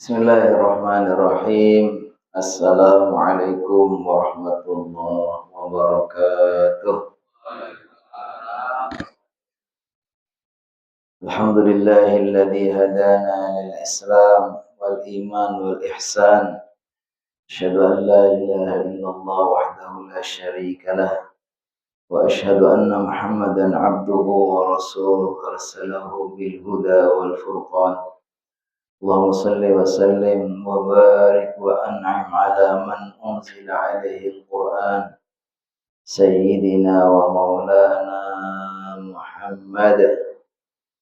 Bismillahirrahmanirrahim. Assalamualaikum warahmatullahi wabarakatuh. Alhamdulillahilladzi hadana lil Islam wal iman wal ihsan. Asyhadu an la ilaha illallah wahdahu la syarika lah wa asyhadu anna Muhammadan abduhu wa rasuluhu arsalahu bil huda wal furqan. Allahumma salli wa sallim wa barik wa an'im ala man unzila alaihi al-Quran Sayyidina wa maulana Muhammad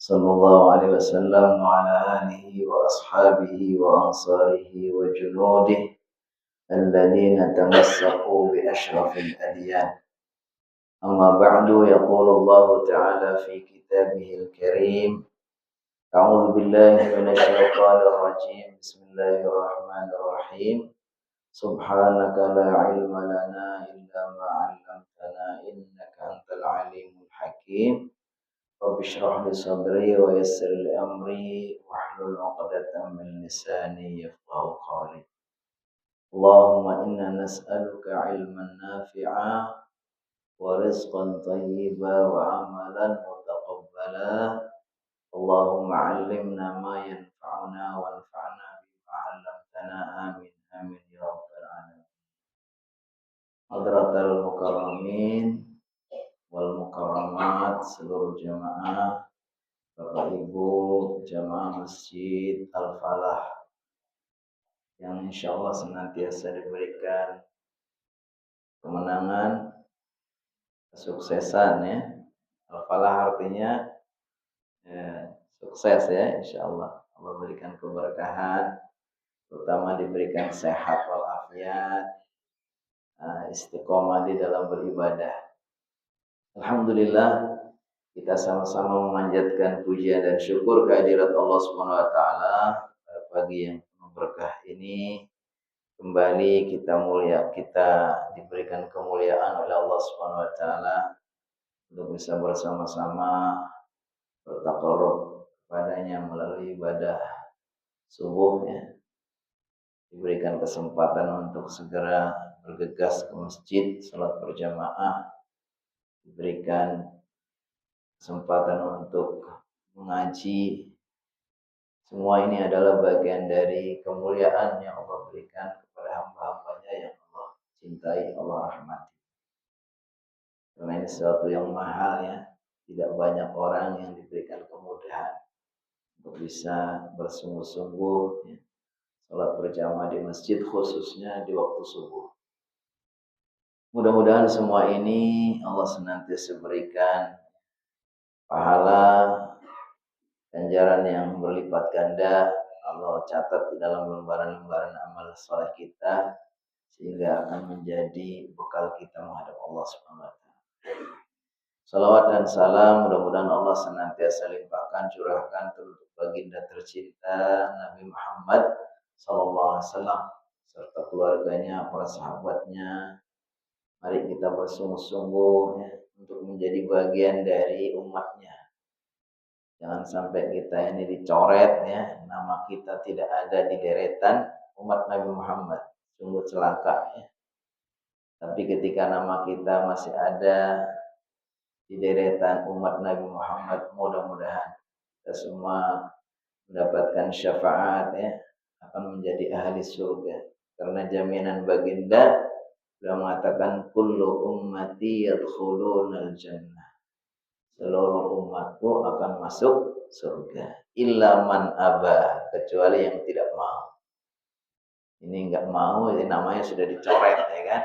sallallahu alaihi wasallam wa ala alihi wa ashabihi wa ansarihi wa junudihi alladhina tamassaku bi ashrafil adyan. Amma ba'du, yaqulu Allah ta'ala fi kitabihil karim. A'udzu billahi minasyaitonir rajim. Bismillahirrahmanirrahim. Subhanaka la ilma lana illa ma 'allamtana innaka antal alimul hakim. Rabbi shrah li sadri wa yassir li amri wahlul 'uqdatam min lisani yafqahu qawli. Allahumma inna nas'aluka 'ilman nafi'a wa rizqan thayyiba wa 'amalan mutaqabbala. Allahumma 'allimna ma yanfa'una wanfa'na bima 'allamtana. Amin amin ya rabbal alamin. Hadratal mukarramin wal mukarramat, seluruh jamaah, Bapak Ibu jamaah Masjid Al-Falah yang insyaallah senantiasa diberikan kemenangan, kesuksesan ya. Al-Falah artinya sukses ya, insyaallah. Allah berikan keberkahan, terutama diberikan sehat walafiat, istiqomah di dalam beribadah. Alhamdulillah, kita sama-sama memanjatkan pujian dan syukur kehadirat Allah Subhanahu wa taala pada pagi yang penuh berkah ini. Kembali kita diberikan kemuliaan oleh Allah Subhanahu wa taala untuk bisa bersama-sama bertaqarrub kepadanya melalui ibadah subuh ya. Diberikan kesempatan untuk segera bergegas ke masjid salat berjamaah, diberikan kesempatan untuk mengaji. Semua ini adalah bagian dari kemuliaan yang Allah berikan kepada hamba-hambanya yang Allah cintai, Allah rahmati. Karena ini sesuatu yang mahal ya. Tidak banyak orang yang diberikan kemudahan untuk bisa bersungguh-sungguh ya, salat berjamaah di masjid, khususnya di waktu subuh. Mudah-mudahan semua ini Allah senantiasa berikan pahala, ganjaran yang berlipat ganda. Allah catat di dalam lembaran-lembaran amal saleh kita, sehingga akan menjadi bekal kita menghadap Allah Subhanahu wa taala. Salawat dan salam mudah-mudahan Allah senantiasa limpahkan, curahkan untuk baginda tercinta Nabi Muhammad sallallahu alaihi wasallam serta keluarganya, para sahabatnya. Mari kita bersungguh-sungguh ya, untuk menjadi bagian dari umatnya. Jangan sampai kita ini dicoret ya, nama kita tidak ada di deretan umat Nabi Muhammad. Sungguh celaka ya. Tapi ketika nama kita masih ada di deretan umat Nabi Muhammad, mudah-mudahan kita semua mendapatkan syafaat ya, akan menjadi ahli surga. Karena jaminan baginda sudah mengatakan kullu ummati yadkhulunal jannah. Seluruh umatku akan masuk surga. Illa man aba, kecuali yang tidak mau. Ini enggak mau, ini namanya sudah dicoret ya kan.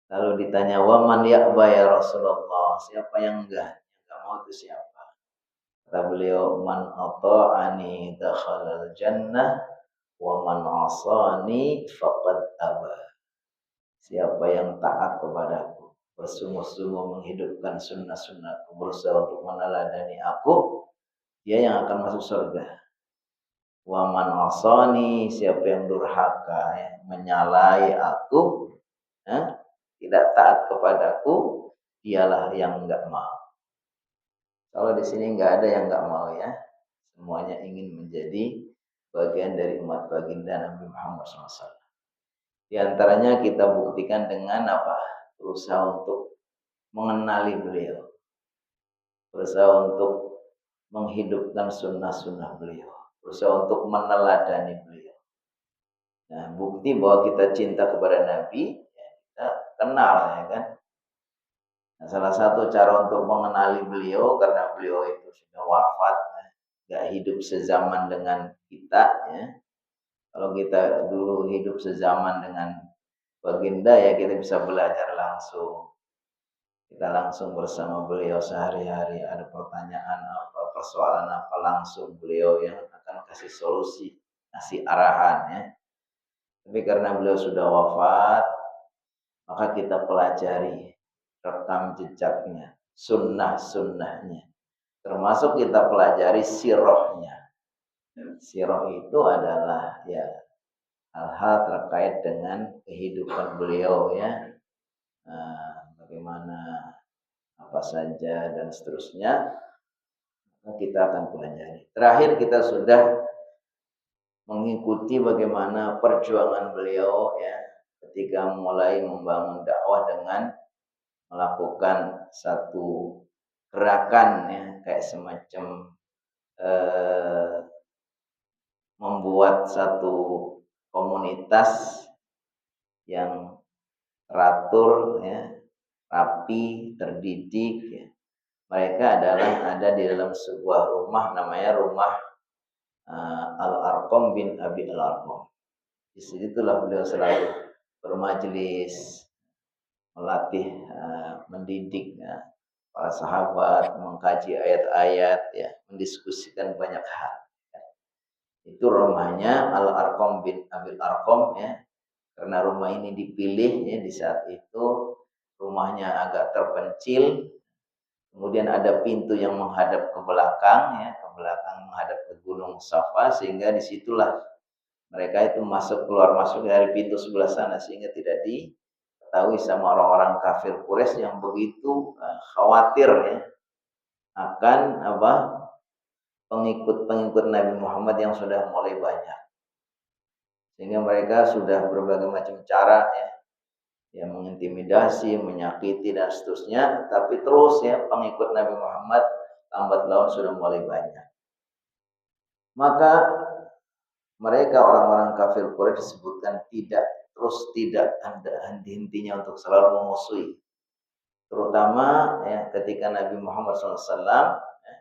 Lalu ditanya wa man ya'ba ya Rasulullah, siapa yang enggak mau itu siapa? Kata beliau, man ata'ani dakhalal jannah wa man 'asani faqad aba. Siapa yang taat kepadaku, bersungguh-sungguh menghidupkan sunnah-sunnahku, berusaha untuk meneladani aku, dia yang akan masuk surga. Wa man 'asani, siapa yang durhaka ya, menyalahi aku, tidak taat kepadaku, dialah yang enggak mau. Kalau di sini enggak ada yang enggak mau ya. Semuanya ingin menjadi bagian dari umat baginda Nabi Muhammad SAW. Di antaranya kita buktikan dengan apa? Berusaha untuk mengenali beliau, berusaha untuk menghidupkan sunnah-sunnah beliau, berusaha untuk meneladani beliau. Nah, bukti bahwa kita cinta kepada Nabi, ya kita kenal, ya kan. Nah, salah satu cara untuk mengenali beliau, karena beliau itu sudah wafat, nggak hidup sezaman dengan kita, ya. Kalau kita dulu hidup sezaman dengan baginda, ya kita bisa belajar langsung. Kita langsung bersama beliau sehari-hari, ada pertanyaan apa, persoalan apa, langsung beliau yang akan kasih solusi, kasih arahan, ya. Tapi karena beliau sudah wafat, maka kita pelajari rekam jejaknya, sunnah-sunnahnya. Termasuk kita pelajari sirahnya. Sirah itu adalah ya hal-hal terkait dengan kehidupan beliau, ya. Bagaimana apa saja dan seterusnya, kita akan pelajari. Terakhir kita sudah mengikuti bagaimana perjuangan beliau, ya, ketika mulai membangun dakwah dengan melakukan satu gerakan, ya, kayak semacam membuat satu komunitas yang teratur, ya, rapi, terdidik, ya. Mereka adalah ada di dalam sebuah rumah, namanya rumah Al-Arqam bin Abi Al-Arqam. Di situlah beliau selalu bermajelis, melatih, mendidik, ya, para sahabat, mengkaji ayat-ayat, ya, mendiskusikan banyak hal. Itu rumahnya Al-Arqam bin Abi Al-Arqam, ya. Karena rumah ini dipilih, ya, di saat itu rumahnya agak terpencil. Kemudian ada pintu yang menghadap ke belakang, ya, ke belakang menghadap ke Gunung Safa, sehingga disitulah mereka itu masuk keluar masuk dari pintu sebelah sana, sehingga tidak diketahui sama orang-orang kafir Quraisy yang begitu khawatir, ya, akan apa pengikut-pengikut Nabi Muhammad yang sudah mulai banyak, sehingga mereka sudah berbagai macam cara, ya, yang mengintimidasi, menyakiti dan seterusnya. Tapi terus, ya, pengikut Nabi Muhammad lambat laun sudah mulai banyak. Maka mereka orang-orang kafir Quraisy disebutkan tidak ada henti-hentinya untuk selalu memusuhi. Terutama, ya, ketika Nabi Muhammad SAW, ya,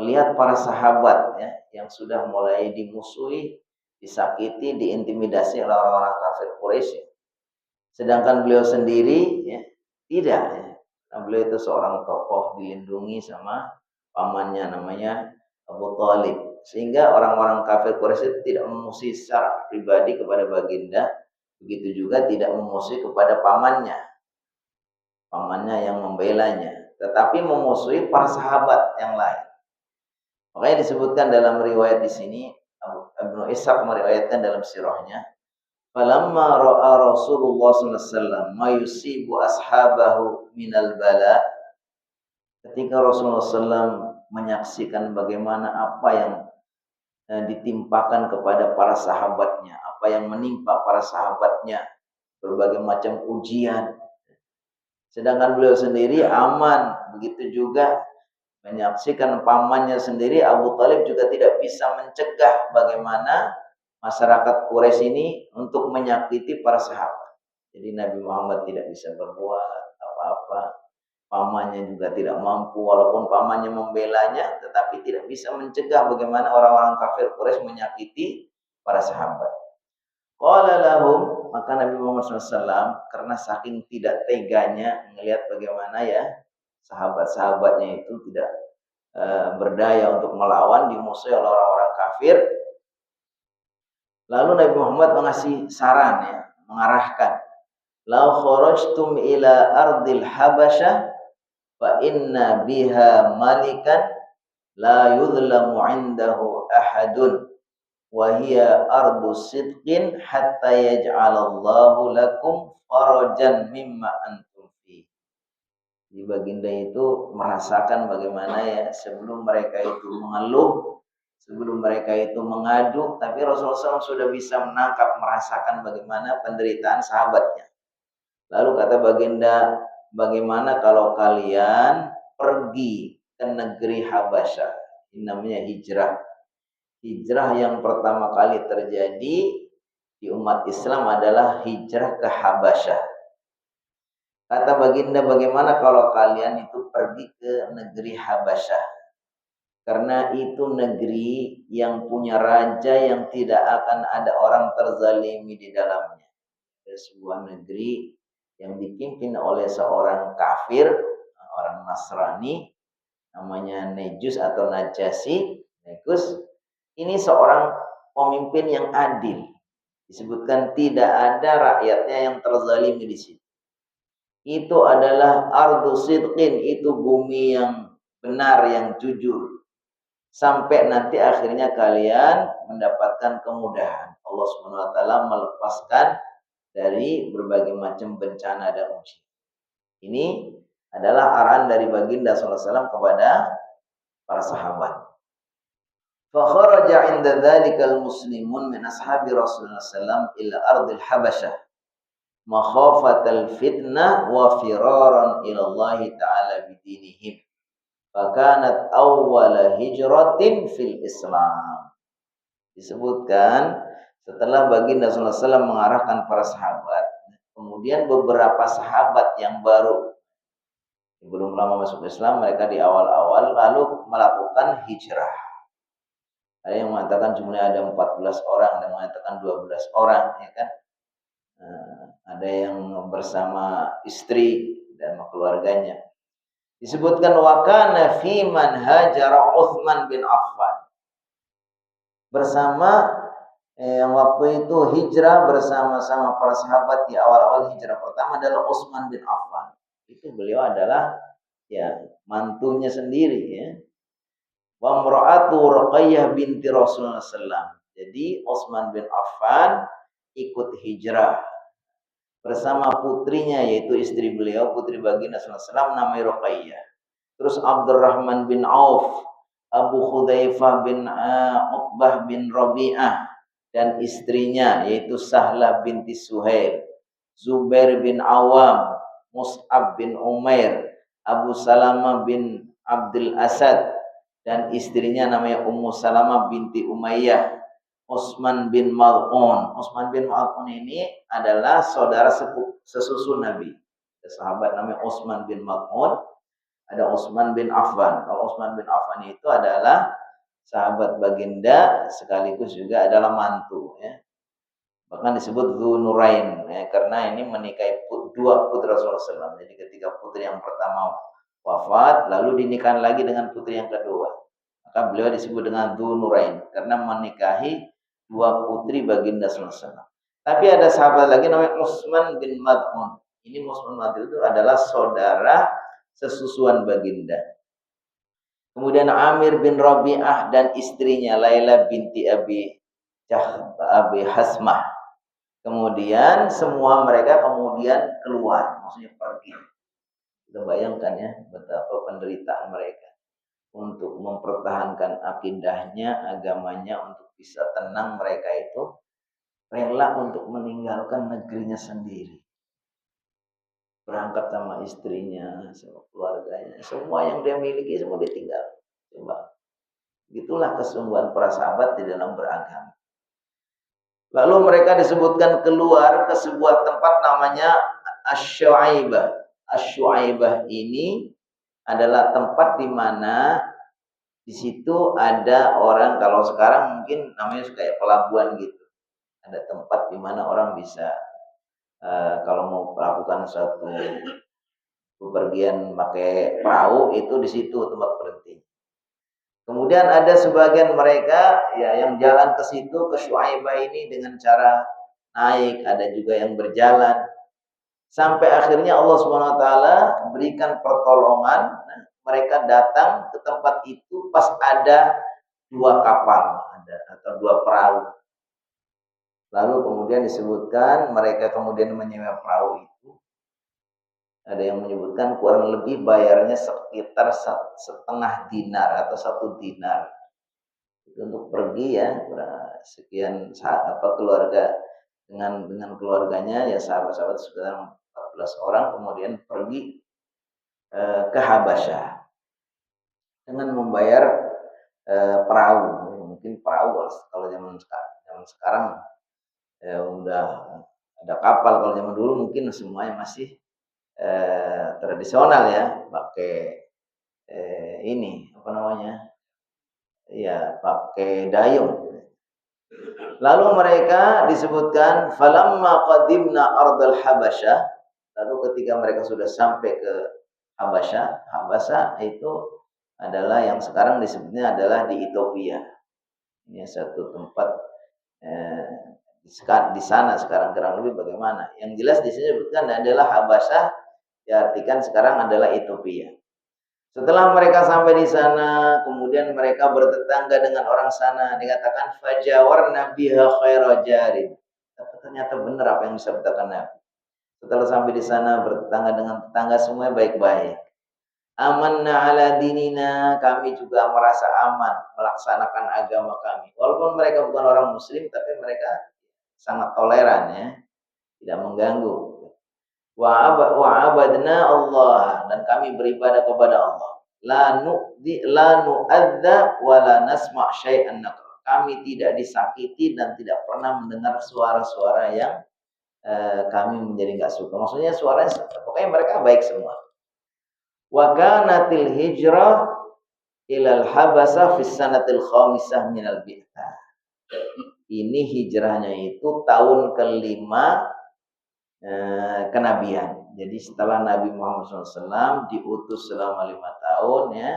melihat para sahabat, ya, yang sudah mulai dimusuhi, disakiti, diintimidasi oleh orang-orang kafir Quraisy. Sedangkan beliau sendiri, ya, tidak, ya. Nah, beliau itu seorang tokoh dilindungi sama pamannya namanya Abu Thalib. Sehingga orang-orang kafir Quraisy itu tidak memusuhi secara pribadi kepada baginda, begitu juga tidak memusuhi kepada pamannya yang membelanya, tetapi memusuhi para sahabat yang lain. Makanya disebutkan dalam riwayat di sini, Ibnu Ishaq meriwayatkan dalam sirahnya, falamma ra'a Rasulullah sallallahu alaihi wasallam ma yusibu ashabahu minal bala, ketika Rasulullah SAW menyaksikan bagaimana apa yang ditimpakan kepada para sahabatnya, apa yang menimpa para sahabatnya, berbagai macam ujian, sedangkan beliau sendiri aman. Begitu juga menyaksikan pamannya sendiri Abu Thalib juga tidak bisa mencegah bagaimana masyarakat Quraisy ini untuk menyakiti para sahabat. Jadi Nabi Muhammad tidak bisa berbuat apa-apa, pamannya juga tidak mampu, walaupun pamannya membelanya, tetapi tidak bisa mencegah bagaimana orang-orang kafir Quraisy menyakiti para sahabat. Qala lahum, maka Nabi Muhammad SAW karena saking tidak teganya melihat bagaimana, ya, sahabat-sahabatnya itu tidak berdaya untuk melawan, dimusuhi oleh orang-orang kafir. Lalu Nabi Muhammad mengasih saran, ya, mengarahkan, "Lau kharajtum ila ardil habasyah fa inna biha malikan la yudlamu 'indahu ahadun wa hiya ardu sidqin hatta yaj'alallahu lakum farajan mimma antum fi." Di baginda itu merasakan bagaimana, ya, sebelum mereka itu mengeluh, sebelum mereka itu mengadu, tapi Rasulullah SAW sudah bisa menangkap, merasakan bagaimana penderitaan sahabatnya. Lalu kata baginda, bagaimana kalau kalian pergi ke negeri Habasyah? Ini namanya hijrah. Hijrah yang pertama kali terjadi di umat Islam adalah hijrah ke Habasyah. Kata baginda, bagaimana kalau kalian itu pergi ke negeri Habasyah? Karena itu negeri yang punya raja yang tidak akan ada orang terzalimi di dalamnya. Sebuah negeri yang dipimpin oleh seorang kafir, orang Nasrani, namanya Nejus atau Najasi. Negus, ini seorang pemimpin yang adil. Disebutkan tidak ada rakyatnya yang terzalimi di situ. Itu adalah ardu sidqin, itu bumi yang benar, yang jujur. Sampai nanti akhirnya kalian mendapatkan kemudahan. Allah Subhanahu wa taala melepaskan dari berbagai macam bencana dan ujian. Ini adalah arahan dari baginda sallallahu alaihi wasallam kepada para sahabat. Fa kharaja 'inda dzalikal muslimun min ashabi Rasulullah sallallahu ila ardil Habasyah makhafatal fitnah wa firaran ila Allah taala bidinihim. Fakanat awwala hijratin fil Islam. Disebutkan setelah baginda sallallahu alaihi wasallam mengarahkan para sahabat, kemudian beberapa sahabat yang baru belum lama masuk Islam, mereka di awal-awal lalu melakukan hijrah. Ada yang mengatakan jumlahnya ada 14 orang, ada yang mengatakan 12 orang, ya kan? Ada yang bersama istri dan keluarganya. Disebutkan wakana fi man hajara Utsman bin Affan. Bersama yang waktu itu hijrah bersama-sama para sahabat di awal-awal hijrah pertama adalah Utsman bin Affan. Itu beliau adalah ya mantunya sendiri ya. Wa imra'atu Ruqayyah binti Rasulullah sallallahu. Jadi Utsman bin Affan ikut hijrah bersama putrinya yaitu istri beliau, putri baginda sallallahu alaihi wasallam namanya Ruqayyah. Terus Abdurrahman bin Auf, Abu Hudzaifah bin Uqbah bin Rabi'ah dan istrinya yaitu Sahlah binti Suhail, Zubair bin Awam, Mus'ab bin Umair, Abu Salamah bin Abdul Asad dan istrinya namanya Ummu Salamah binti Umayyah, Utsman bin Mal'un. Utsman bin Mal'un ini adalah saudara sesusu Nabi. Ada sahabat namanya Utsman bin Mal'un, ada Utsman bin Affan. Kalau Utsman bin Affan itu adalah sahabat baginda sekaligus juga adalah mantu ya. Bahkan disebut Dzunurain ya, karena ini menikahi dua putra Rasulullah SAW. Jadi ketika putri yang pertama wafat, lalu dinikahkan lagi dengan putri yang kedua. Maka beliau disebut dengan Dzunurain karena menikahi dua putri baginda SAW. Tapi ada sahabat lagi namanya Utsman bin Mad'un. Ini Utsman bin Mad'un itu adalah saudara sesusuan baginda. Kemudian Amir bin Rabi'ah dan istrinya Laila binti Abi Hasmah. Kemudian semua mereka kemudian keluar, maksudnya pergi. Kita bayangkan ya betapa penderitaan mereka untuk mempertahankan akidahnya, agamanya, untuk bisa tenang. Mereka itu rela untuk meninggalkan negerinya sendiri, berangkat sama istrinya, sama keluarganya, semua yang dia miliki semua ditinggal. Coba, itulah kesungguhan para sahabat di dalam beragama. Lalu mereka disebutkan keluar ke sebuah tempat namanya Asy-Syu'aibah. Asy-Syu'aibah ini adalah tempat di mana di situ ada orang, kalau sekarang mungkin namanya kayak pelabuhan gitu. Ada tempat di mana orang bisa kalau mau melakukan suatu bepergian pakai perahu itu di situ tempat berhenti. Kemudian ada sebagian mereka ya yang jalan ke situ ke Syu'aibah ini dengan cara naik, ada juga yang berjalan. Sampai akhirnya Allah Subhanahu wa taala berikan pertolongan, mereka datang ke tempat itu pas ada dua kapal atau dua perahu. Lalu kemudian disebutkan mereka kemudian menyewa perahu itu. Ada yang menyebutkan kurang lebih bayarnya sekitar setengah dinar atau 1 dinar. untuk pergi ya, sekian keluarga dengan keluarganya ya, sahabat-sahabat sekitar 14 orang kemudian pergi ke Habasyah dengan membayar perahu. Mungkin perahu kalau zaman sekarang ya udah ada kapal. Kalau zaman dulu mungkin semuanya masih tradisional ya, pakai ini apa namanya, ya pakai dayung. Lalu mereka disebutkan falamma qadimna ardal Habasyah, lalu ketika mereka sudah sampai ke Habasyah, Habasyah itu adalah yang sekarang disebutnya adalah di Ethiopia. Ini satu tempat di sana sekarang kurang lebih bagaimana. Yang jelas di sini disebutkan adalah Habasyah, diartikan sekarang adalah Ethiopia. Setelah mereka sampai di sana, kemudian mereka bertetangga dengan orang sana. Dikatakan fajawarna biha khaira jarin. Tapi ternyata benar apa yang disabdakan Nabi. Setelah sampai di sana bertetangga dengan tetangga semuanya baik-baik. Amanna ala dinina, kami juga merasa aman melaksanakan agama kami. Walaupun mereka bukan orang muslim, tapi mereka sangat toleran ya, tidak mengganggu. Wa abadna Allah, dan kami beribadah kepada Allah. La nu'adza wa la nasma' syai'an nakra. Kami tidak disakiti dan tidak pernah mendengar suara-suara yang kami menjadi enggak suka. Maksudnya suaranya pokoknya mereka baik semua. Wa kanatil hijrah ilal habasa fi sanatil khamisah minal bi'tsah. Ini hijrahnya itu tahun kelima kenabian. Jadi setelah Nabi Muhammad SAW diutus selama 5 tahun ya,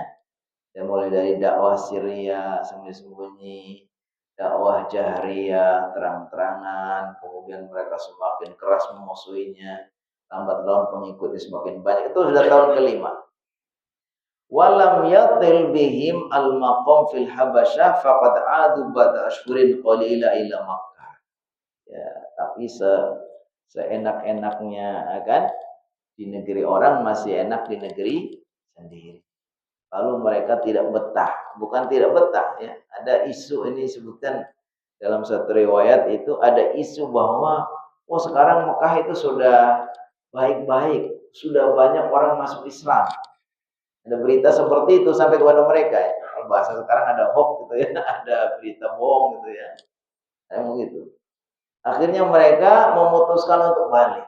dan mulai dari dakwah Syria sembunyi-sembunyi, dakwah jahriyah terang-terangan, kemudian mereka semakin keras memusuhinya, lambat laun pengikutnya semakin banyak. Itu sudah tahun kelima. Walam yatil bihim al-maqam fil Habasyah faqad adu ba'da ashhurin qalila ila Makkah. Ya, tapi seenak-enaknya kan di negeri orang masih enak di negeri sendiri. Lalu mereka tidak betah, bukan tidak betah ya. Ada isu ini disebutkan dalam satu riwayat itu ada isu bahwa sekarang Mekah itu sudah baik-baik, sudah banyak orang masuk Islam. Ada berita seperti itu sampai kepada mereka ya. Kalau bahasa sekarang ada hoax gitu ya, ada berita bohong gitu ya. Kayak begitu. Akhirnya mereka memutuskan untuk balik.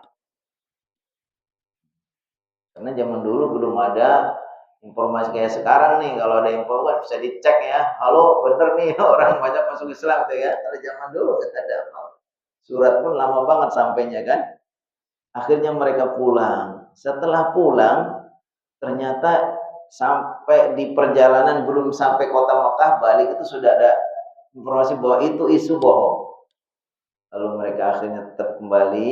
Karena zaman dulu belum ada informasi kayak sekarang nih. Kalau ada info kan bisa dicek ya. Halo, bener nih orang banyak masuk Islam tuh ya. Kalau zaman dulu kan ada surat pun lama banget sampainya kan. Akhirnya mereka pulang. Setelah pulang, ternyata sampai di perjalanan belum sampai kota Mekah balik itu sudah ada informasi bahwa itu isu bohong. Lalu mereka akhirnya tetap kembali,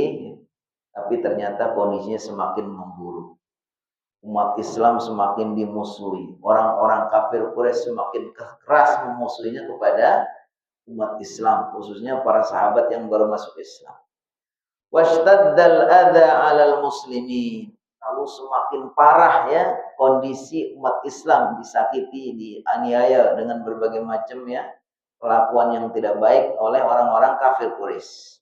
tapi ternyata kondisinya semakin memburuk. Umat Islam semakin dimusuhi. Orang-orang kafir Quraisy semakin keras memusuhinya kepada umat Islam, khususnya para sahabat yang baru masuk Islam. Washtaddal adza 'alal muslimin. Lalu semakin parah ya kondisi umat Islam, disakiti, dianiaya dengan berbagai macam ya perlakuan yang tidak baik oleh orang-orang kafir Quraisy.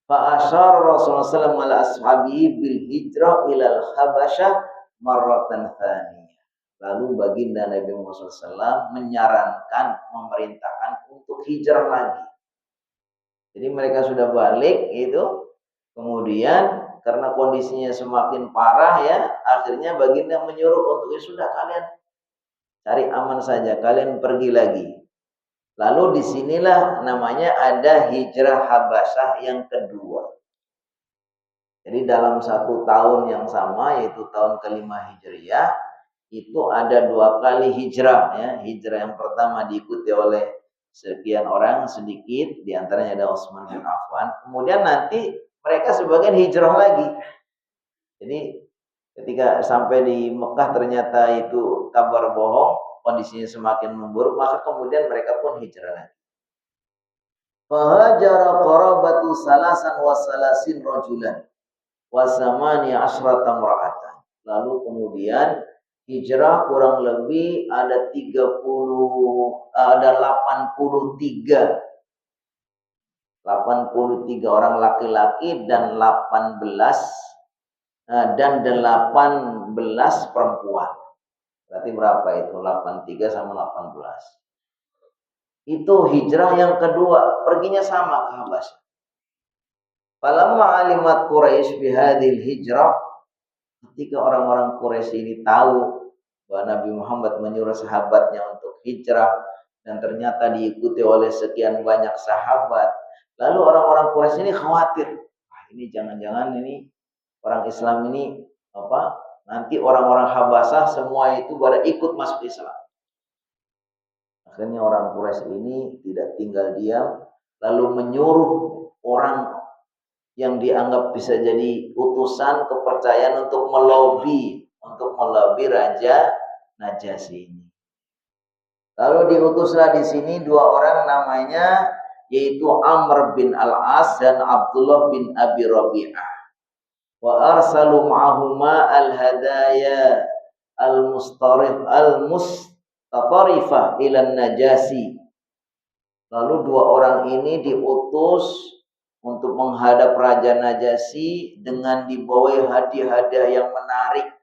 Fa asyara Rasulullah sallallahu alaihi wasallam ashabihi bil hijrah ilal Habasyah marratan tsaniyah. Lalu baginda Nabi Muhammad SAW menyarankan, memerintahkan untuk hijrah lagi. Jadi mereka sudah balik itu, kemudian karena kondisinya semakin parah ya, akhirnya baginda menyuruh untuk sudah kalian cari aman saja, kalian pergi lagi. Lalu disinilah namanya ada hijrah Habasyah yang kedua. Jadi dalam 1 tahun yang sama, yaitu tahun kelima Hijriyah, itu ada 2 kali hijrah ya. Hijrah yang pertama diikuti oleh sekian orang sedikit, diantaranya ada Utsman bin Affan. Kemudian nanti mereka sebagian hijrah lagi. Jadi ketika sampai di Mekah ternyata itu kabar bohong, kondisinya semakin memburuk, maka kemudian mereka pun hijrah lagi. Fahajara qarabatu salasan wa salasin rajulan wa samani asyrata imra'atan. Lalu kemudian hijrah kurang lebih ada 83 orang laki-laki dan 18 perempuan. Berarti berapa itu? 83 sama 18. Itu hijrah yang kedua, perginya sama ke Habasyah. Falamma alimat Quraisy bihadil hijrah, ketika orang-orang Quraisy ini tahu bahwa Nabi Muhammad menyuruh sahabatnya untuk hijrah dan ternyata diikuti oleh sekian banyak sahabat, lalu orang-orang Quraisy ini khawatir, ini jangan-jangan ini orang Islam ini nanti orang-orang Habasyah semua itu pada ikut masuk Islam. Akhirnya orang Quraisy ini tidak tinggal diam, lalu menyuruh orang yang dianggap bisa jadi utusan kepercayaan untuk melobi Raja Najasyi ini. Lalu diutuslah di sini dua orang namanya, yaitu Amr bin Al-As dan Abdullah bin Abi Rabi'ah. Wa arsalu ma'ahuma al-hadaya al-mustatarifah ila Najasyi. Lalu dua orang ini diutus untuk menghadap Raja Najasyi dengan dibawa hadiah-hadiah yang menarik.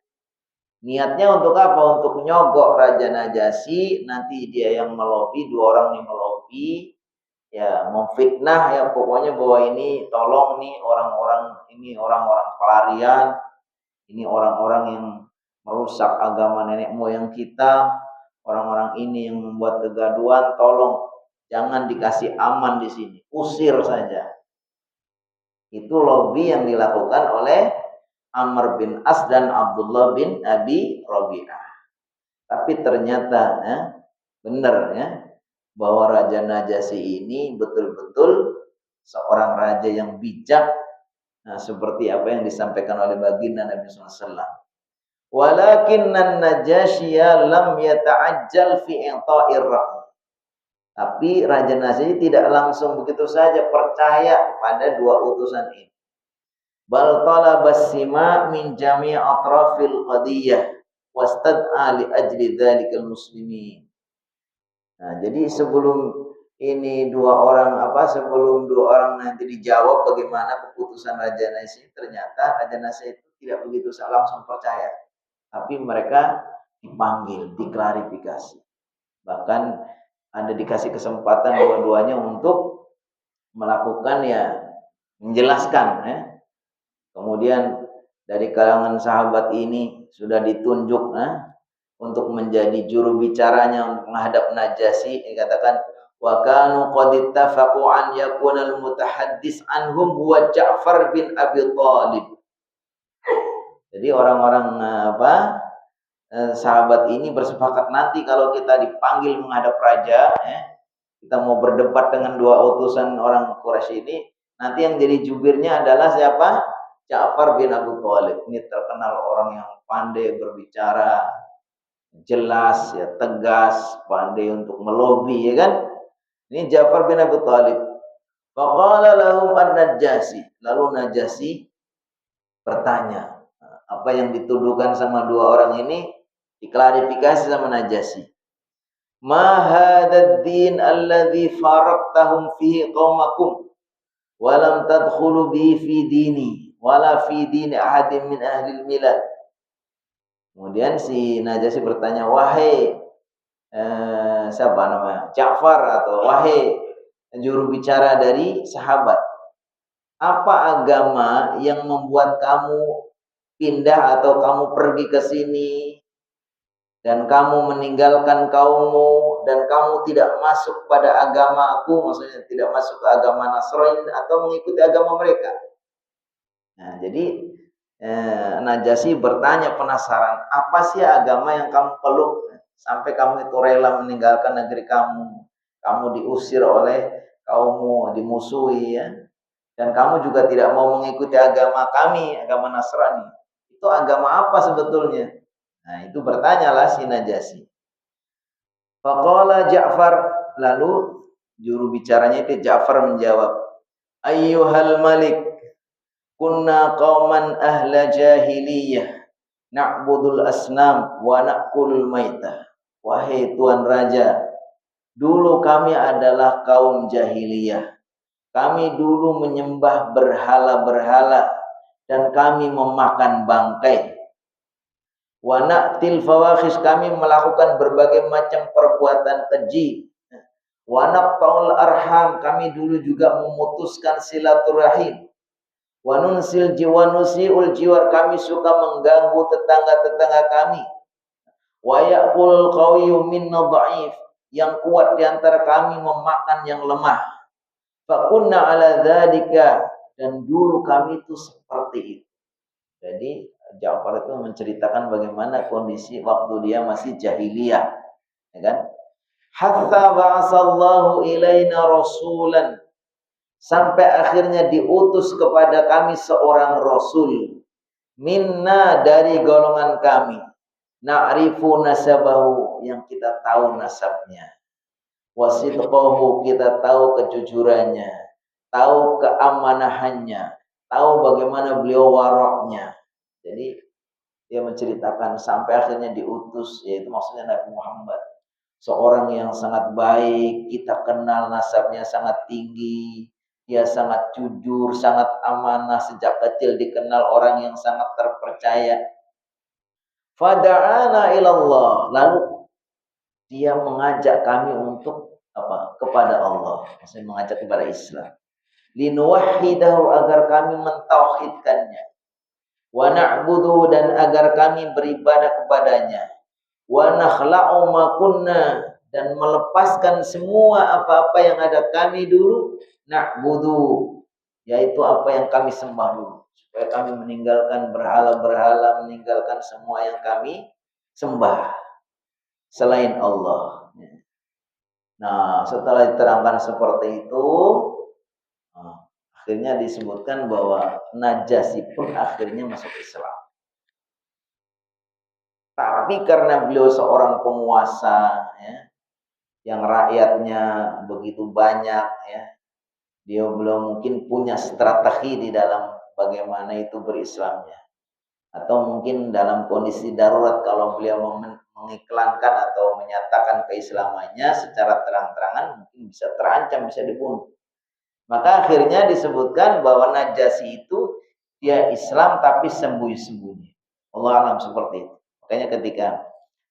Niatnya untuk apa? Untuk nyogok Raja Najasyi, nanti dia yang melobi, dua orang ini melobi, ya memfitnah ya pokoknya bahwa ini tolong nih orang-orang pelarian, ini orang-orang yang merusak agama nenek moyang kita, orang-orang ini yang membuat kegaduhan, tolong jangan dikasih aman di sini, usir saja. Itu lobby yang dilakukan oleh Amr bin As dan Abdullah bin Abi Rabi'ah. Tapi ternyata benar bahwa Raja Najasyi ini betul-betul seorang raja yang bijak, seperti apa yang disampaikan oleh baginda Nabi SAW. Walakinnan Najasyiya lam yata'ajjal fi i'ta'ir rahm. Tapi Raja Najasyi tidak langsung begitu saja percaya pada dua utusan ini. Bal talabas sima min jami' atrafil qadiyah wastad'a li ajli dzalikal muslimin. Nah, jadi sebelum dua orang nanti dijawab bagaimana keputusan Raja Najasyi, ternyata Raja Najasyi itu tidak begitu langsung percaya. Tapi mereka dipanggil, diklarifikasi. Bahkan ada dikasih kesempatan dua-duanya untuk melakukan menjelaskan Kemudian dari kalangan sahabat ini sudah ditunjuk untuk menjadi juru bicaranya untuk menghadap Najasyi. Dikatakan wa kanu qad ittafaqu an yakuna al-mutahaddis anhum huwa Ja'far bin Abi Thalib. Jadi orang-orang sahabat ini bersepakat nanti kalau kita dipanggil menghadap raja, kita mau berdebat dengan dua utusan orang Quraisy ini, nanti yang jadi jubirnya adalah siapa? Ja'far bin Abi Thalib. Ini terkenal orang yang pandai berbicara, jelas tegas, pandai untuk melobi kan. Ini Ja'far bin Abi Thalib. Faqala lahum an-Najasyi. Lalu Najasyi bertanya, apa yang dituduhkan sama dua orang ini diklarifikasi sama Najasyi. Ma hadzal din alladzi faraqtahum fihi qaumakum wa lam tadkhulu bi fi dini wala fi dini ahadin min ahli milad. Kemudian si Najasyi bertanya, wahai siapa namanya? Ja'far atau wahai juru bicara dari sahabat, apa agama yang membuat kamu pindah atau kamu pergi ke sini dan kamu meninggalkan kaummu dan kamu tidak masuk pada agamaku, maksudnya tidak masuk ke agama Nasrani atau mengikuti agama mereka. Nah, jadi Najasyi bertanya penasaran, apa sih agama yang kamu peluk sampai kamu itu rela meninggalkan negeri kamu diusir oleh kaummu, dimusuhi dan kamu juga tidak mau mengikuti agama kami, agama Nasrani. Itu agama apa sebetulnya? Nah, itu bertanyalah si Najasyi. Faqala Ja'far, lalu juru bicaranya itu Ja'far menjawab, ayyuhal malik, kunna qauman ahla jahiliyah na'budul asnam wa na'kulul maitah. Wahai Tuan Raja, dulu kami adalah kaum jahiliyah. Kami dulu menyembah berhala-berhala dan kami memakan bangkai. Wa na'til fawahish, kami melakukan berbagai macam perbuatan keji. Wa naqta'ul arham, kami dulu juga memutuskan silaturahim. Wa nunsil jiwanusiul jiwar, kami suka mengganggu tetangga-tetangga kami. Wa ya'kulul qawiyyu minna dha'if, yang kuat di antara kami memakan yang lemah. Fakunna ala dzalika, dan dulu kami itu seperti itu. Jadi Ja'far itu menceritakan bagaimana kondisi waktu dia masih jahiliyah, ya kan? Hatta ba'asallahu ilaina rasulan, sampai akhirnya diutus kepada kami seorang rasul, minna, dari golongan kami, na'rifu nasabahu, yang kita tahu nasabnya, wasidqahu, kita tahu kejujurannya, tahu keamanahannya, tahu bagaimana beliau waraknya. Jadi dia menceritakan sampai akhirnya diutus, yaitu maksudnya Nabi Muhammad, seorang yang sangat baik, kita kenal nasabnya sangat tinggi, dia sangat jujur, sangat amanah, sejak kecil dikenal orang yang sangat terpercaya. Fada'ana ilallah, lalu dia mengajak kami untuk apa? Kepada Allah, maksudnya mengajak kepada Islam. Linuwahhidahu, agar kami mentauhidkannya. Wa na'budu, dan agar kami beribadah kepadanya. Wa nakhla'u ma kunna, dan melepaskan semua apa-apa yang ada kami dulu na'budu, yaitu apa yang kami sembah dulu, supaya kami meninggalkan berhala-berhala, meninggalkan semua yang kami sembah selain Allah. Nah, setelah diterangkan seperti itu, akhirnya disebutkan bahwa Najasyi pun akhirnya masuk Islam. Tapi karena beliau seorang penguasa, ya, yang rakyatnya begitu banyak, ya, dia belum mungkin punya strategi di dalam bagaimana itu berislamnya. Atau mungkin dalam kondisi darurat, kalau beliau mengiklankan atau menyatakan keislamannya secara terang-terangan, mungkin bisa terancam, bisa dibunuh. Maka akhirnya disebutkan bahwa Najasyi itu dia Islam tapi sembunyi-sembunyi. Allah alam seperti itu. Makanya ketika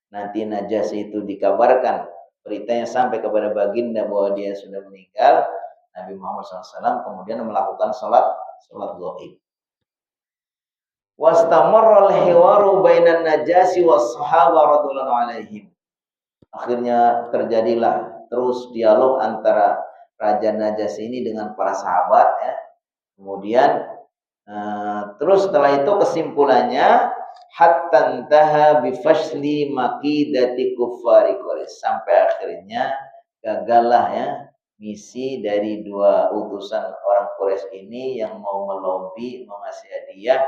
nanti Najasyi itu dikabarkan, beritanya sampai kepada baginda bahwa dia sudah meninggal, Nabi Muhammad SAW kemudian melakukan sholat gaib. Wastamarral hiwaru bainan Najasyi was sahaba radhiyallahu alaihim. Akhirnya terjadilah terus dialog antara Raja Najasyi ini dengan para sahabat, ya. Kemudian terus setelah itu kesimpulannya, hatta intaha bi fasli maqidati kuffari Quraisy, sampai akhirnya gagallah, ya, misi dari dua utusan orang Quraisy ini yang mau melobi, mengasih hadiah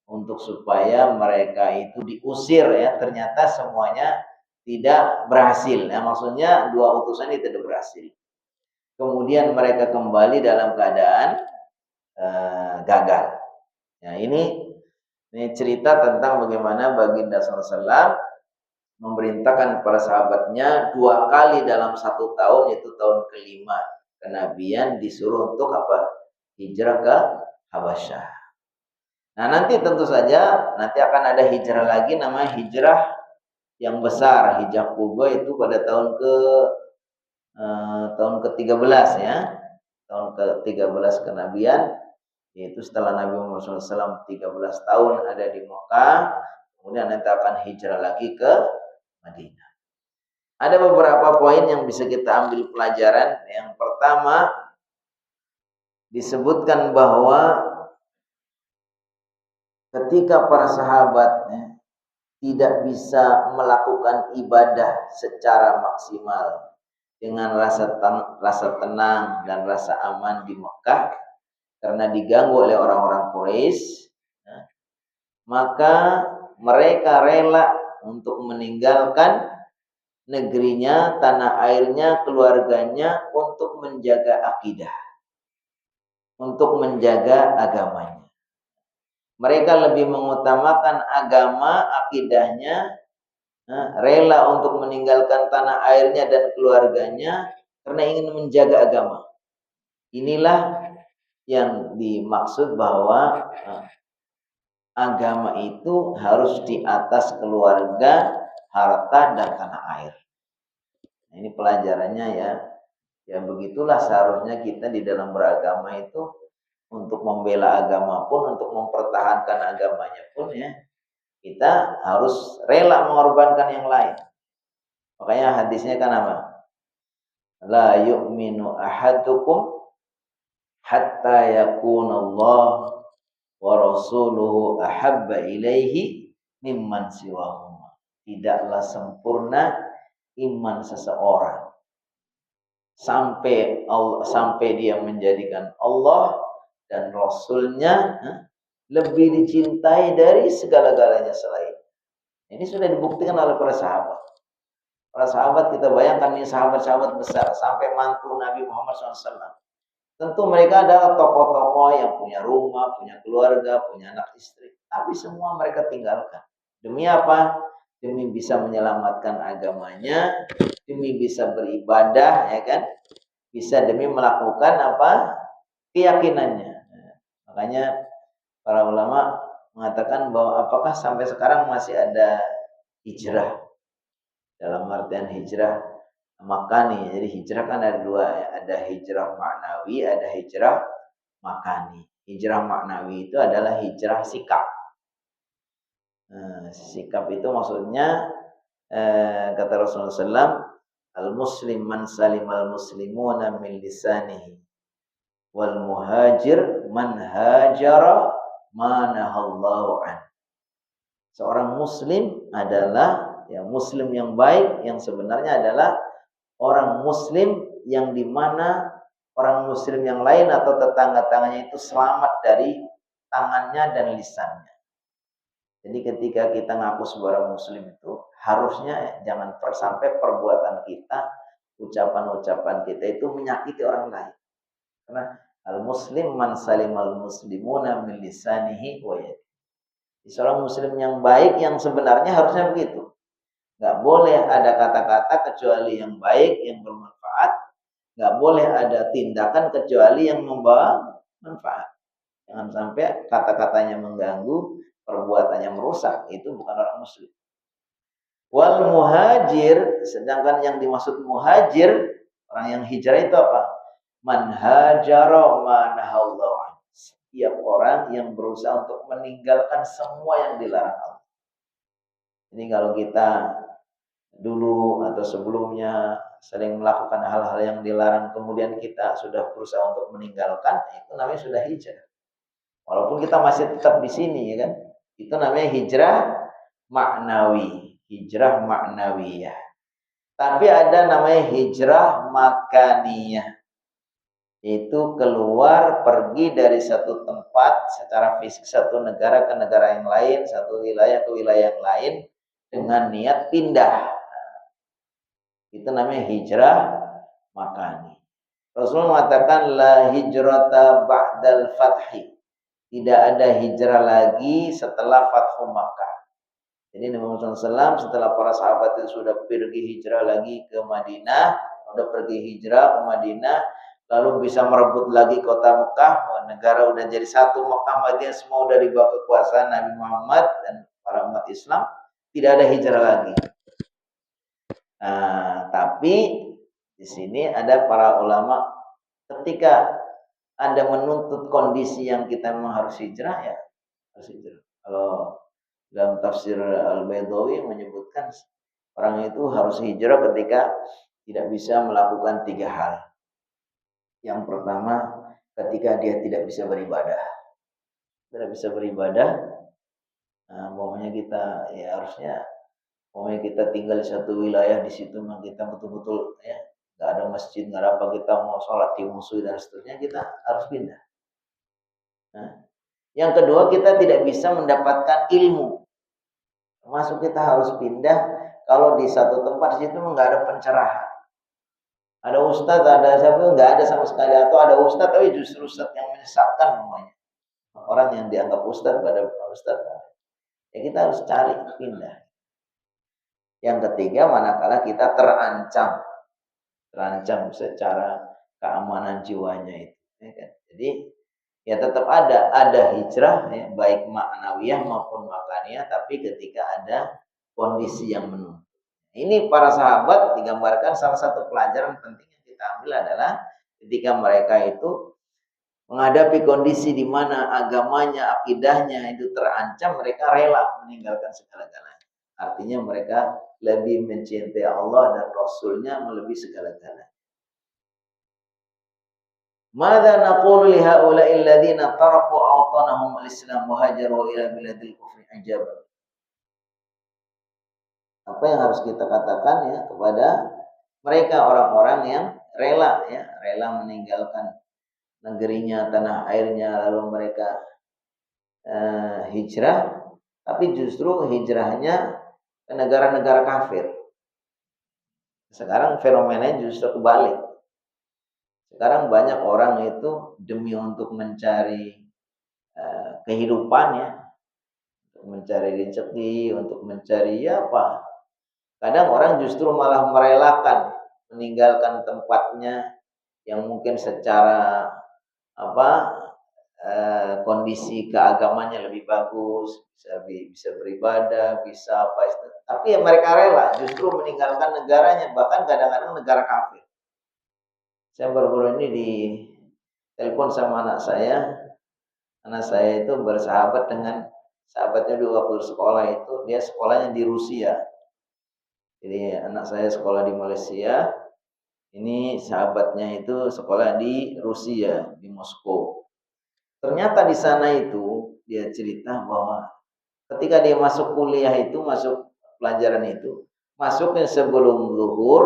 untuk supaya mereka itu diusir, ya. Ternyata semuanya tidak berhasil, ya. Maksudnya dua utusan itu tidak berhasil. Kemudian mereka kembali dalam keadaan gagal. Nah, ini cerita tentang bagaimana baginda SAW memerintahkan para sahabatnya 2 kali dalam 1 tahun, yaitu tahun kelima kenabian, disuruh untuk apa? Hijrah ke Habasyah. Nah, nanti tentu saja nanti akan ada hijrah lagi, namanya hijrah yang besar, hijrah kubra, itu pada tahun ke-13, ya. Tahun ke-13 kenabian, yaitu setelah Nabi Muhammad SAW 13 tahun ada di Mekah, kemudian nanti akan hijrah lagi ke Madinah. Ada beberapa poin yang bisa kita ambil pelajaran. Yang pertama, disebutkan bahwa ketika para sahabat, ya, tidak bisa melakukan ibadah secara maksimal dengan rasa tenang dan rasa aman di Mekah karena diganggu oleh orang-orang Quraisy, ya, maka mereka rela untuk meninggalkan negerinya, tanah airnya, keluarganya untuk menjaga akidah, untuk menjaga agamanya. Mereka lebih mengutamakan agama, akidahnya, rela untuk meninggalkan tanah airnya dan keluarganya karena ingin menjaga agama. Inilah yang dimaksud bahwa agama itu harus di atas keluarga, harta, dan tanah air. Nah, ini pelajarannya ya. Ya begitulah seharusnya kita di dalam beragama itu untuk membela agama pun, untuk mempertahankan agamanya pun ya, kita harus rela mengorbankan yang lain. Makanya hadisnya kan apa? La yu'minu ahadukum hatta yakuna Allah wa rasuluhu ahabba ilaihi mimman siwahuma. Tidaklah sempurna iman seseorang sampai dia menjadikan Allah dan Rasulnya lebih dicintai dari segala-galanya selain. Ini sudah dibuktikan oleh para sahabat. Para sahabat, kita bayangkan ini sahabat-sahabat besar sampai mantu Nabi Muhammad SAW. Tentu mereka adalah tokoh-tokoh yang punya rumah, punya keluarga, punya anak istri. Tapi semua mereka tinggalkan. Demi apa? Demi bisa menyelamatkan agamanya, demi bisa beribadah, ya kan? Bisa demi melakukan apa? Keyakinannya. Makanya para ulama mengatakan bahwa apakah sampai sekarang masih ada hijrah? Dalam artian hijrah makani. Jadi hijrah kan ada dua ya. Ada hijrah maknawi, ada hijrah makani. Hijrah maknawi itu adalah hijrah sikap. Sikap itu maksudnya kata Rasulullah SAW, al-muslim man salimal muslimuna min lisanihi wal muhajir man hajara ma nahallahu an. Seorang muslim adalah ya muslim yang baik, yang sebenarnya adalah orang muslim yang dimana orang muslim yang lain atau tetangga-tangganya itu selamat dari tangannya dan lisannya. Jadi ketika kita ngaku sebagai muslim itu harusnya jangan sampai perbuatan kita, ucapan-ucapan kita itu menyakiti orang lain. Karena al-muslim man salimal muslimuna min lisanihi wa yadihi. Seorang muslim yang baik yang sebenarnya harusnya begitu. Nggak boleh ada kata-kata kecuali yang baik, yang bermanfaat. Nggak boleh ada tindakan kecuali yang membawa manfaat. Jangan sampai kata-katanya mengganggu, perbuatannya merusak. Itu bukan orang muslim. Wal muhajir, sedangkan yang dimaksud muhajir, orang yang hijrah itu apa? Man hajara ma nahallahu an. Setiap orang yang berusaha untuk meninggalkan semua yang dilarang Allah. Ini kalau kita dulu atau sebelumnya sering melakukan hal-hal yang dilarang, kemudian kita sudah berusaha untuk meninggalkan, itu namanya sudah hijrah. Walaupun kita masih tetap di sini, ya kan? Itu namanya hijrah maknawi, hijrah maknawiyah. Tapi ada namanya hijrah makaniyah. Itu keluar pergi dari satu tempat secara fisik, satu negara ke negara yang lain, satu wilayah ke wilayah yang lain dengan niat pindah. Itu namanya hijrah makani. Rasulullah mengatakan la hijrata ba'dal fathi. Tidak ada hijrah lagi setelah Fathu Makkah. Jadi Nabi Muhammad SAW setelah para sahabat itu sudah pergi hijrah lagi ke Madinah, sudah pergi hijrah ke Madinah, lalu bisa merebut lagi kota Mekah, negara udah jadi satu, Mekah Madinah semua udah di bawah kekuasaan Nabi Muhammad dan para umat Islam, tidak ada hijrah lagi. Nah, tapi di sini ada para ulama ketika Anda menuntut kondisi yang kita memang harus hijrah, ya harus hijrah. Kalau dalam tafsir Al-Baydawi menyebutkan orang itu harus hijrah ketika tidak bisa melakukan 3 hal. Yang pertama, ketika dia tidak bisa beribadah. Tidak bisa beribadah, nah, pokoknya kita ya harusnya, pokoknya kita tinggal di satu wilayah, di situ memang kita betul-betul ya nggak ada masjid, nggak ada apa, kita mau sholat di musuh dan seterusnya, kita harus pindah. Nah, yang kedua, kita tidak bisa mendapatkan ilmu. Termasuk kita harus pindah kalau di satu tempat di situ nggak ada pencerahan. Ada ustadz, ada siapa, nggak ada sama sekali. Atau ada ustadz tapi justru ustadz yang menyesatkan semuanya. Maka orang yang dianggap ustadz pada ustadz. Ya kita harus cari pindah. Yang ketiga, manakala kita terancam secara keamanan jiwanya itu. Ya kan? Jadi ya tetap ada hijrah, ya, baik maknawiyah maupun makaniyah, tapi ketika ada kondisi yang menuntut. Ini para sahabat digambarkan salah satu pelajaran penting yang kita ambil adalah ketika mereka itu menghadapi kondisi di mana agamanya, akidahnya itu terancam, mereka rela meninggalkan segala-galanya. Artinya mereka lebih mencintai Allah dan Rasulnya melebihi segala-galanya. Mada naqulu li haula'il ladzina taraku awtanahum al-islam wa hajaru ila biladil kufri ajab. Apa yang harus kita katakan ya kepada mereka orang-orang yang rela meninggalkan negerinya, tanah airnya, lalu mereka hijrah, tapi justru hijrahnya ke negara-negara kafir. Sekarang fenomenanya justru kebalik. Sekarang banyak orang itu demi untuk mencari kehidupannya, untuk mencari rezeki, untuk mencari apa. Kadang orang justru malah merelakan meninggalkan tempatnya yang mungkin secara kondisi keagamannya lebih bagus, bisa beribadah, bisa apa itu. Tapi ya mereka rela justru meninggalkan negaranya, bahkan kadang-kadang negara kafir. Saya baru-baru ini di telepon sama anak saya. Anak saya itu bersahabat dengan sahabatnya dulu waktu sekolah itu, dia sekolahnya di Rusia. Jadi anak saya sekolah di Malaysia, ini sahabatnya itu sekolah di Rusia, di Moskow. Ternyata di sana itu dia cerita bahwa ketika dia masuk kuliah itu, masuk pelajaran itu, masuknya sebelum zuhur,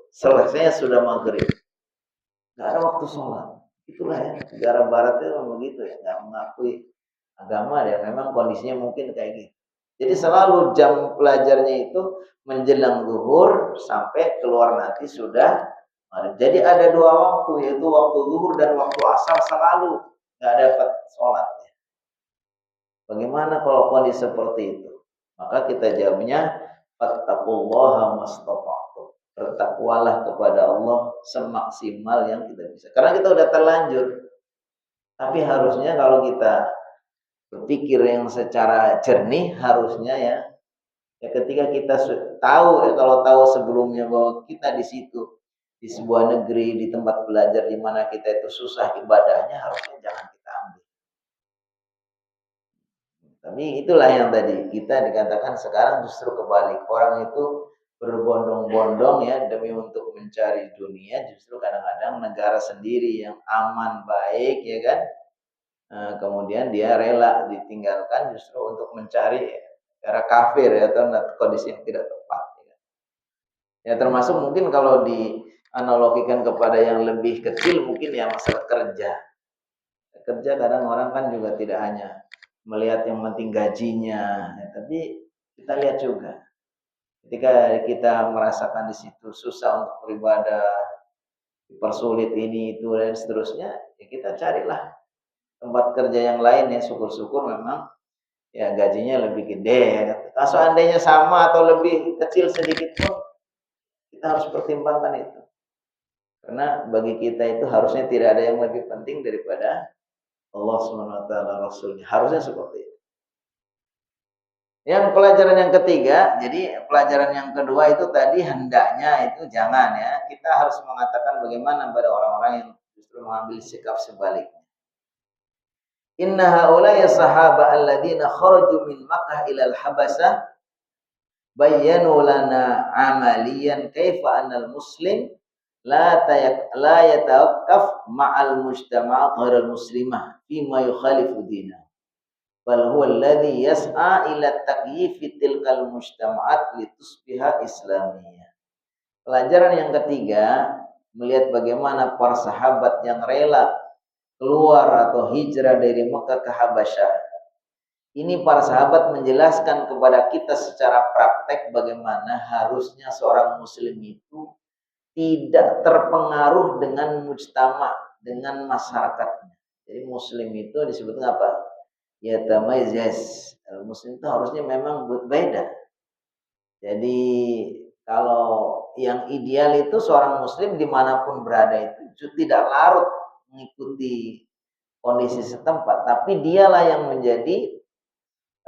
selesai sudah maghrib. Nggak ada waktu sholat. Itulah ya, negara barat itu memang begitu ya, nggak mengakui agama dan memang kondisinya mungkin kayak gitu. Jadi selalu jam pelajarnya itu menjelang zuhur sampai keluar nanti sudah maghrib. Jadi ada dua waktu, yaitu waktu zuhur dan waktu asar, selalu nggak dapat sholat. Bagaimana kalau kondisi seperti itu? Maka kita jawabnya, fattaqullaha mastata'tum. Bertakwalah kepada Allah semaksimal yang kita bisa. Karena kita udah terlanjur. Tapi harusnya kalau kita berpikir yang secara jernih, harusnya ya ketika kita tahu kalau tahu sebelumnya bahwa kita di situ, di sebuah negeri, di tempat belajar di mana kita itu susah ibadahnya, harusnya jangan kita ambil. Tapi itulah yang tadi kita dikatakan sekarang justru kebalik. Orang itu berbondong-bondong ya demi untuk mencari dunia, justru kadang-kadang negara sendiri yang aman, baik ya kan. Kemudian dia rela ditinggalkan justru untuk mencari negara kafir ya, atau kondisi yang tidak tepat. Ya termasuk mungkin kalau dianalogikan kepada yang lebih kecil, mungkin ya masalah kerja. Kerja kadang orang kan juga tidak hanya melihat yang penting gajinya, ya, tapi kita lihat juga ketika kita merasakan di situ susah untuk beribadah, dipersulit ini itu dan seterusnya, ya kita carilah tempat kerja yang lain ya, syukur-syukur memang ya gajinya lebih gede ya. Kalau seandainya sama atau lebih kecil sedikit pun kita harus pertimbangkan itu. Karena bagi kita itu harusnya tidak ada yang lebih penting daripada Allah SWT Rasulnya. Harusnya seperti itu. Yang pelajaran yang ketiga, jadi pelajaran yang kedua itu tadi hendaknya itu jangan ya. Kita harus mengatakan bagaimana pada orang-orang yang justru mengambil sikap sebaliknya. Inna haula'i sahaba alladziina kharaju min Makkah ila al-Habasah bayyanu lana amaliyan kaifa anal muslim la yatawaqqaf ma'al mujtama'at ghairil muslimah fima yukhalifu dinah. Bal huwa alladhi yas'a ila taqyifi tilkal mujtama'at litusbiha islamiyah. Pelajaran yang ketiga, melihat bagaimana para sahabat yang rela keluar atau hijrah dari Mekah ke Habasyah. Ini para sahabat menjelaskan kepada kita secara praktek bagaimana harusnya seorang muslim itu tidak terpengaruh dengan mujtama, dengan masyarakatnya. Jadi muslim itu disebutnya apa? yatamayyaz. Muslim itu harusnya memang beda. Jadi kalau yang ideal itu seorang muslim dimanapun berada itu tidak larut mengikuti kondisi setempat, tapi dialah yang menjadi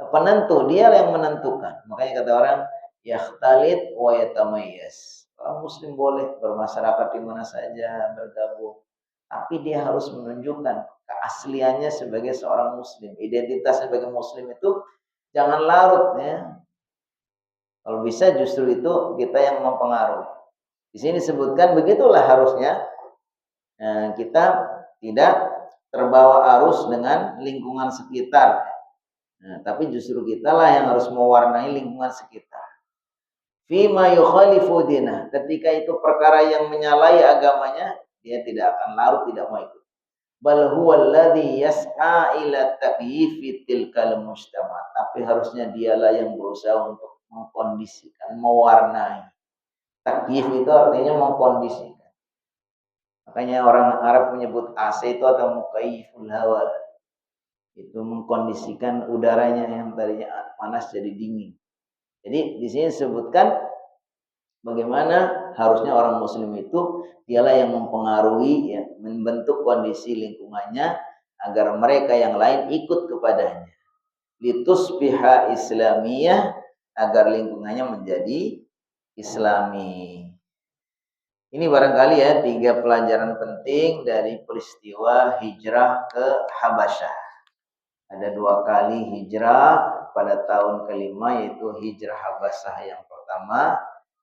penentu, dialah yang menentukan. Makanya kata orang yakhtalit wa yatamayyaz. Orang muslim boleh bermasyarakat di mana saja, bergabung, tapi dia harus menunjukkan keasliannya sebagai seorang muslim. Identitas sebagai muslim itu jangan larut ya. Kalau bisa justru itu kita yang mempengaruhi. Di sini disebutkan begitulah harusnya kita tidak terbawa arus dengan lingkungan sekitar. Tapi justru kitalah yang harus mewarnai lingkungan sekitar. Fima yukhalifu dinah. Ketika itu perkara yang menyalahi agamanya, dia tidak akan larut, tidak mau ikut. Bal huwa alladhi yas'a ila ta'yifi tilkal mujtama. Tapi harusnya dialah yang berusaha untuk mengkondisikan, mewarnai. Takyif itu artinya mengkondisikan. Makanya orang Arab menyebut AC itu atau mukayyiful hawa. Itu mengkondisikan udaranya yang tadinya panas jadi dingin. Jadi di sini disebutkan bagaimana harusnya orang muslim itu dialah yang mempengaruhi ya, membentuk kondisi lingkungannya agar mereka yang lain ikut kepadanya. Litusbiha islamiyah, agar lingkungannya menjadi islami. Ini barangkali ya 3 pelajaran penting dari peristiwa hijrah ke Habasyah. Ada 2 kali hijrah pada tahun kelima, yaitu hijrah Habasyah yang pertama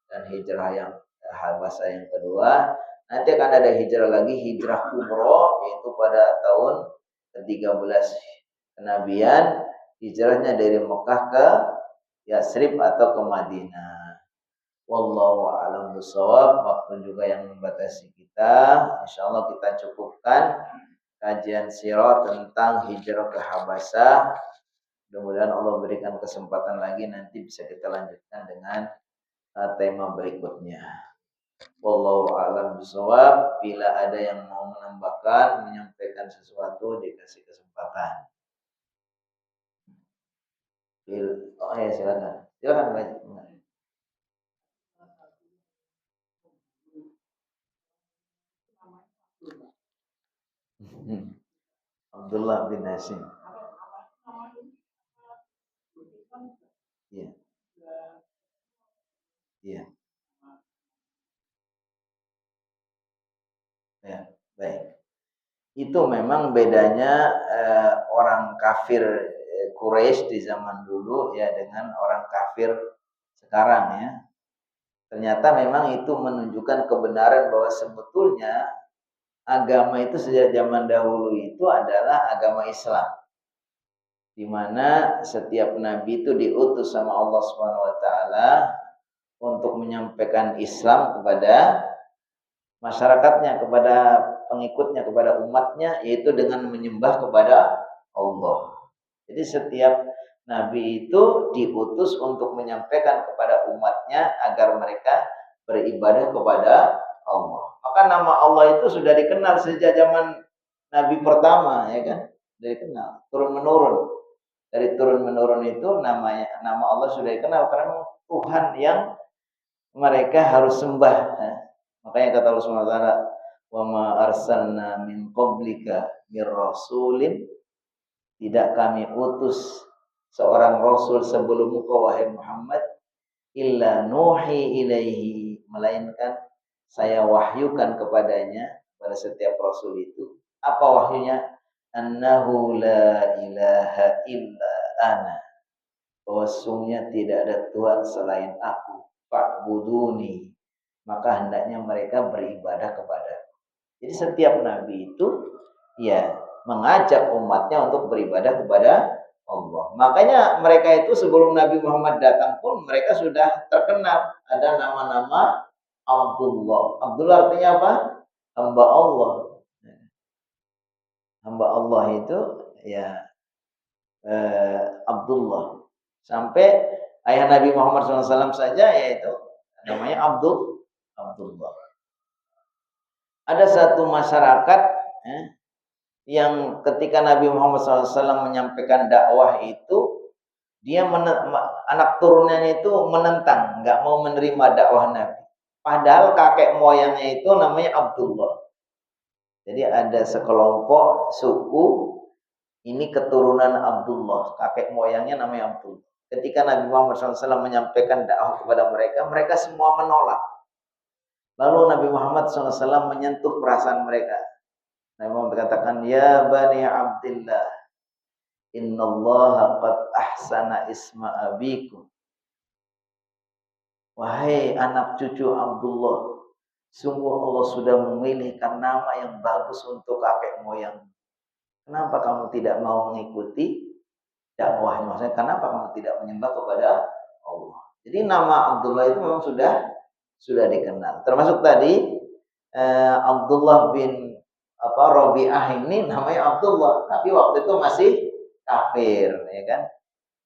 dan hijrah yang Habasyah yang kedua. Nanti akan ada hijrah lagi, hijrah kubro, yaitu pada tahun ke-13 kenabian, hijrahnya dari Mekah ke Yasrib atau ke Madinah. Wallahu a'lam bishawab. Waktu juga yang membatasi kita. Insyaallah kita cukupkan kajian sirah tentang hijrah ke Habasyah. Mudah-mudahan Allah berikan kesempatan lagi, nanti bisa kita lanjutkan dengan tema berikutnya. Wallahu a'lam bishawab. Bila ada yang mau menambahkan, menyampaikan sesuatu, dikasih kesempatan. Oh ya, silakan. Silakan Pak. Abdullah bin Hasim. Iya. Iya. Ya, baik. Itu memang bedanya orang kafir Quraisy di zaman dulu ya dengan orang kafir sekarang ya. Ternyata memang itu menunjukkan kebenaran bahwa sebetulnya agama itu sejak zaman dahulu itu adalah agama Islam. Di mana setiap nabi itu diutus sama Allah Subhanahu wa taala untuk menyampaikan Islam kepada masyarakatnya, kepada pengikutnya, kepada umatnya, yaitu dengan menyembah kepada Allah. Jadi setiap nabi itu diutus untuk menyampaikan kepada umatnya agar mereka beribadah kepada Allah. Maka nama Allah itu sudah dikenal sejak zaman nabi pertama, ya kan? Sudah dikenal, turun menurun. Dari turun menurun itu nama Allah sudah dikenal karena Tuhan yang mereka harus sembah. Makanya kata Allah Subhanahu wa taala, "Wa ma arsalna min qablika mir rasulin." Tidak kami utus seorang rasul sebelummu wahai Muhammad, illa nuhi ilaihi, melainkan saya wahyukan kepadanya, pada setiap rasul itu. Apa wahyunya? Annahu la ilaha illa ana. Bahwasanya tidak ada Tuhan selain aku. Fa'buduni. Maka hendaknya mereka beribadah kepada-Ku. Jadi setiap nabi itu ya mengajak umatnya untuk beribadah kepada Allah. Makanya mereka itu sebelum Nabi Muhammad datang pun mereka sudah terkenal. Ada nama-nama Abdullah. Abdullah artinya apa? Hamba Allah. Hamba Allah itu ya Abdullah. Sampai ayah Nabi Muhammad SAW saja yaitu namanya Abdullah. Ada satu masyarakat yang ketika Nabi Muhammad SAW menyampaikan dakwah itu, dia anak turunannya itu menentang, nggak mau menerima dakwah Nabi. Padahal kakek moyangnya itu namanya Abdullah. Jadi ada sekelompok suku, ini keturunan Abdullah, kakek moyangnya namanya Abdullah. Ketika Nabi Muhammad SAW menyampaikan dakwah kepada mereka, mereka semua menolak. Lalu Nabi Muhammad SAW menyentuh perasaan mereka. Nabi Muhammad berkatakan, Ya Bani Abdillah, Innallaha qad ahsana isma abikum. Wahai anak cucu Abdullah, sungguh Allah sudah memilihkan nama yang bagus untuk kakek moyang. Kenapa kamu tidak mau mengikuti dakwahnya? Maksudnya kenapa kamu tidak menyembah kepada Allah? Jadi nama Abdullah itu memang sudah dikenal. Termasuk tadi Abdullah bin Rabi'ah ini namanya Abdullah, tapi waktu itu masih kafir, ya kan?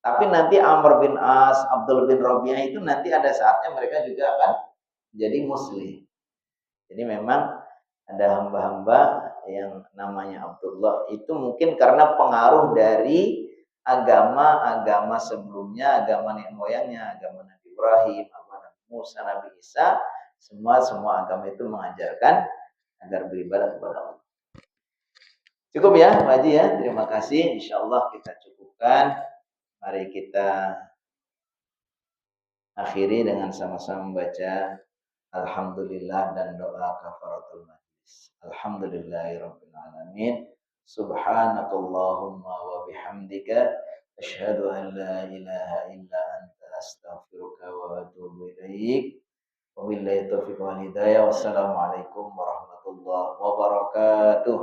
Tapi nanti Amr bin As, Abdul bin Rabi'ah itu nanti ada saatnya mereka juga akan jadi muslim. Jadi memang ada hamba-hamba yang namanya Abdullah itu mungkin karena pengaruh dari agama-agama sebelumnya, agama nenek moyangnya, agama Nabi Ibrahim, agama Nabi Musa, Nabi Isa, semua agama itu mengajarkan agar beribadah kepada Allah. Cukup ya, Pak Haji ya. Terima kasih. Insyaallah kita cukupkan. Mari kita akhiri dengan sama-sama membaca Alhamdulillah dan doa kafaratul majlis. Alhamdulillahirabbil alamin. Subhanakallahumma wa bihamdika asyhadu an la ilaha illa anta astaghfiruka wa atubu ilaik. Wabillahi taufiq wal hidayah. Wassalamualaikum warahmatullahi wabarakatuh.